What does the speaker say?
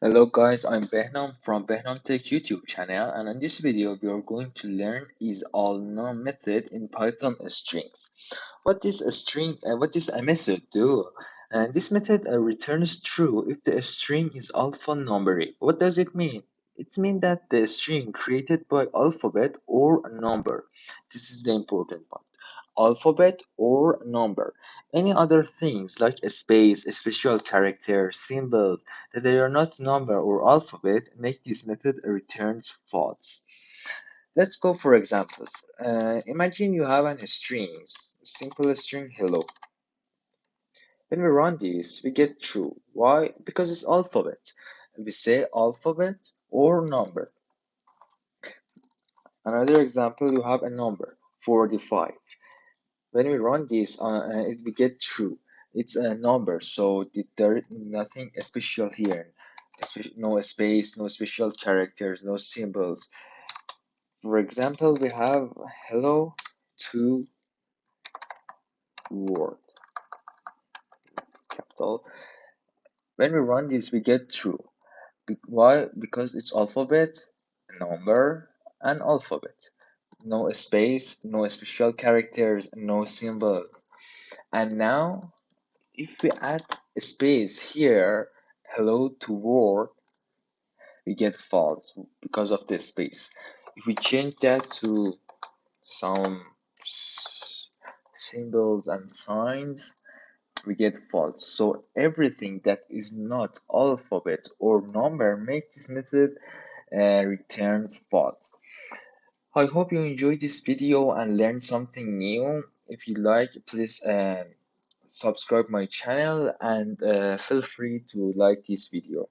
Hello guys, I'm Behnam from Behnam Tech YouTube channel, and in this video we are going to learn isalnum method in Python strings. What does a method do? And this method returns true if the string is alphanumeric. What does it mean? It means that the string created by alphabet or number. This is the important part. Alphabet or number. Any other things like a space, a special character, symbol that they are not number or alphabet make this method returns false. Let's go for examples. Imagine you have a string, simple string hello. When we run this, we get true. Why? Because it's alphabet. We say alphabet or number. Another example, you have a number 45. When we run this, we get true. It's a number, so there is nothing special here. No space, no special characters, no symbols. For example, we have hello to world, capital. When we run this, we get true. Why? Because it's alphabet, number, and alphabet. No space, no special characters, no symbols. And now if we add a space here, hello to world, we get false because of the space. If we change that to some symbols and signs, we get false. So everything that is not alphabet or number make this method returns false. I hope you enjoyed this video and learned something new. If you like, please subscribe my channel and feel free to like this video.